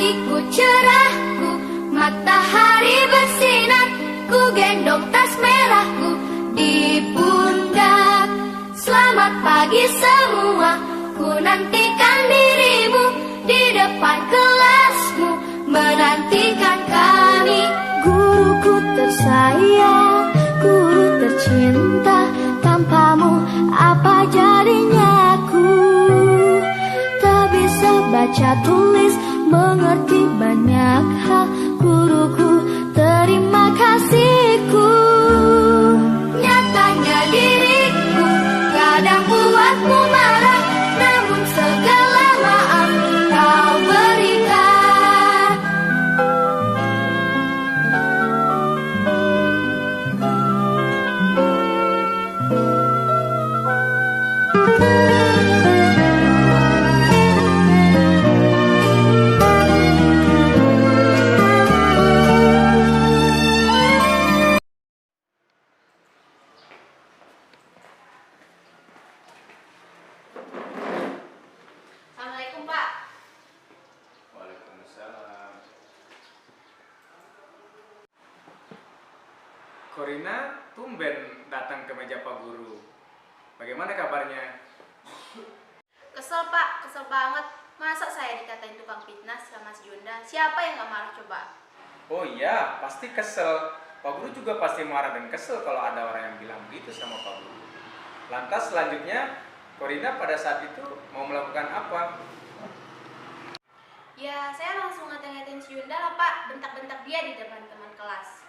pagiku cerahku, matahari bersinar, ku gendong tas merahku di pundak. Selamat pagi semua, ku nantikan dirimu di depan kelasmu, menantikan kami. Guruku tersayang, guru tercinta, tanpamu apa jadinya aku? Tak bisa baca tulis, mengerti banyak hal. Guruku, terima kasihku. Nyatanya diriku kadang buatmu marah, namun segala maaf kau berikan. Assalamualaikum, Pak. Waalaikumsalam. Korina, tumben datang ke meja Pak Guru. Bagaimana kabarnya? Kesel, Pak. Kesel banget. Masa saya dikatain tukang fitnah sama si Yunda? Siapa yang gak marah coba? Oh iya, pasti kesel. Pak Guru juga pasti marah dan kesel kalau ada orang yang bilang begitu sama Pak Guru. Lantas selanjutnya, Korina pada saat itu mau melakukan apa? Ya, saya langsung ngatain si Yunda lah, Pak. Bentak-bentak dia di depan teman kelas.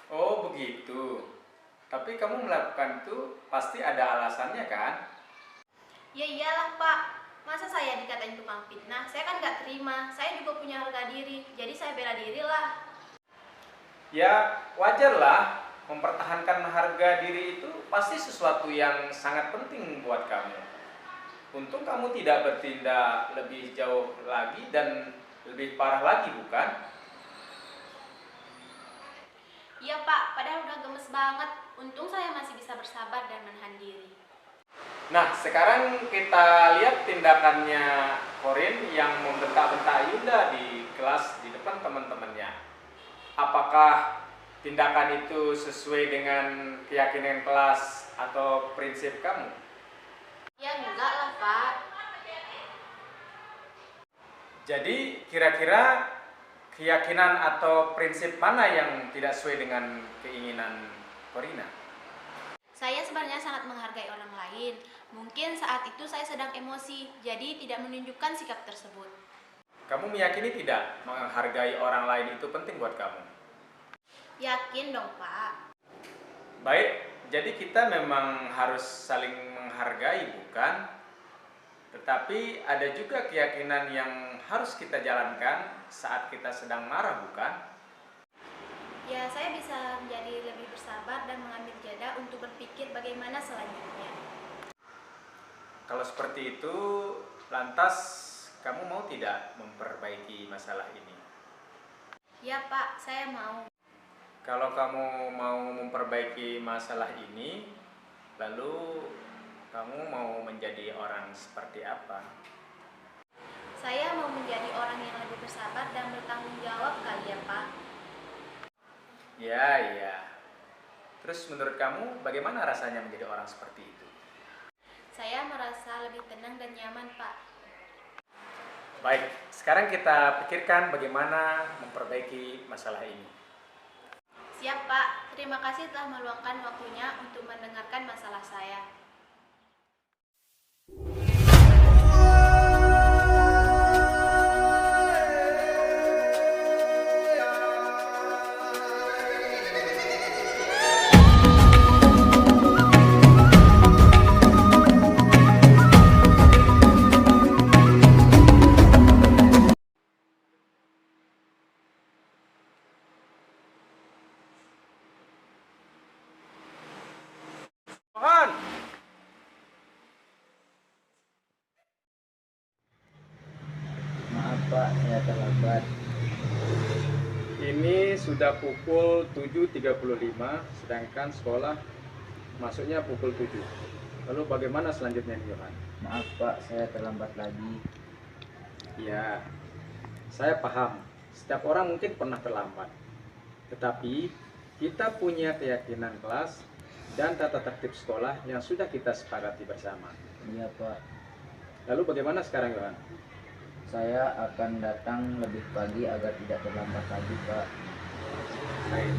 Oh begitu. Tapi kamu melakukan itu pasti ada alasannya kan? Ya iyalah, Pak. Masa saya dikatain tukang fitnah? Saya kan gak terima. Saya juga punya harga diri. Jadi saya bela diri lah. Ya wajarlah, mempertahankan harga diri itu pasti sesuatu yang sangat penting buat kamu. Untung kamu tidak bertindak lebih jauh lagi dan lebih parah lagi, bukan? Iya, Pak. Padahal udah gemes banget. Untung saya masih bisa bersabar dan menahan diri. Nah, sekarang kita lihat tindakannya Korin yang membentak-bentak Yunda di kelas di depan teman-temannya. Apakah tindakan itu sesuai dengan keyakinan kelas atau prinsip kamu? Ya enggak lah, Pak. Jadi kira-kira keyakinan atau prinsip mana yang tidak sesuai dengan keinginan Korina? Saya sebenarnya sangat menghargai orang lain. Mungkin saat itu saya sedang emosi, jadi tidak menunjukkan sikap tersebut. Kamu meyakini tidak menghargai orang lain itu penting buat kamu? Yakin dong, Pak. Baik, jadi kita memang harus saling menghargai, bukan? Tetapi ada juga keyakinan yang harus kita jalankan saat kita sedang marah, bukan? Ya, saya bisa menjadi lebih bersabar dan mengambil jeda untuk berpikir bagaimana selanjutnya. Kalau seperti itu, lantas kamu mau tidak memperbaiki masalah ini? Ya, Pak, saya mau. Kalau kamu mau memperbaiki masalah ini, lalu kamu mau menjadi orang seperti apa? Saya mau menjadi orang yang lebih bersabar dan bertanggung jawab kali ya, Pak. Ya. Terus menurut kamu bagaimana rasanya menjadi orang seperti itu? Saya merasa lebih tenang dan nyaman, Pak. Baik, sekarang kita pikirkan bagaimana memperbaiki masalah ini. Siap, Pak. Terima kasih telah meluangkan waktunya untuk mendengarkan masalah saya. Mohon. Maaf Pak, saya terlambat. Ini sudah pukul 7.35, sedangkan sekolah masuknya pukul 7. Lalu bagaimana selanjutnya, nih, Johan? Maaf Pak, saya terlambat lagi. Ya, terus menurut kamu bagaimana rasanya menjadi orang seperti itu? Saya merasa lebih tenang dan nyaman, Pak. Kalau kamu mau memperbaiki masalah ini, lalu bagaimana selanjutnya, Johan? Maaf Pak, saya terlambat lagi. Ya, Saya paham, setiap orang mungkin pernah terlambat. Tetapi kita punya keyakinan kelas dan tata tertib sekolah yang sudah kita sepakati bersama. Iya Pak, Lalu bagaimana sekarang, Yohan? saya akan datang lebih pagi agar tidak terlambat lagi Pak. Baik.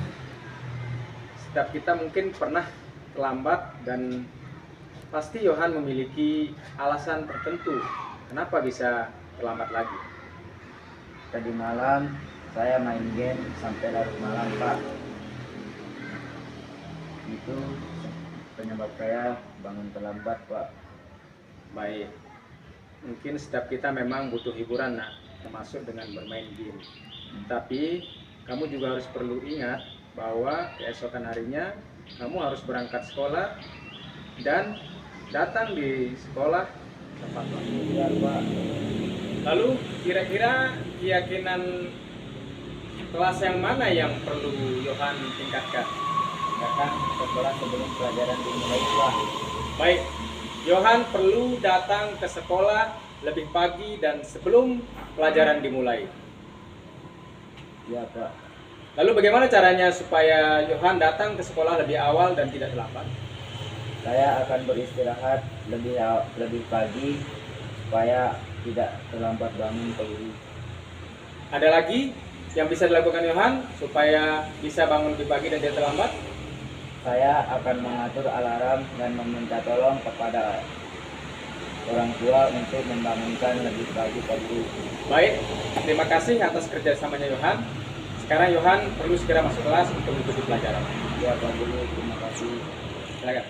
Setiap kita mungkin pernah terlambat dan pasti Yohan memiliki alasan tertentu kenapa bisa terlambat lagi. Tadi malam saya main game sampai larut malam Pak. Itu penyebab saya bangun terlambat Pak. Baik. Mungkin setiap kita memang butuh hiburan, nak, termasuk dengan bermain game. Tapi kamu juga harus perlu ingat bahwa keesokan harinya kamu harus berangkat sekolah dan datang di sekolah tepat waktu. Iya Pak. Lalu kira-kira keyakinan kelas yang mana yang perlu Yohan tingkatkan? Datang ke sekolah sebelum pelajaran dimulai Pak. Baik, Yohan perlu datang ke sekolah lebih pagi dan sebelum pelajaran dimulai. Iya Pak. Lalu bagaimana caranya supaya Yohan datang ke sekolah lebih awal dan tidak terlambat? Saya akan beristirahat lebih pagi supaya tidak terlambat bangun pagi. Ada lagi yang bisa dilakukan Yohan supaya bisa bangun lebih pagi dan tidak terlambat? Saya akan mengatur alarm dan meminta tolong kepada orang tua untuk membangunkan lebih pagi. Baik, terima kasih atas kerjasamanya Yohan. Sekarang Yohan perlu segera masuk kelas untuk mengikuti pelajaran. Ya Pak Guru, terima kasih. Silakan.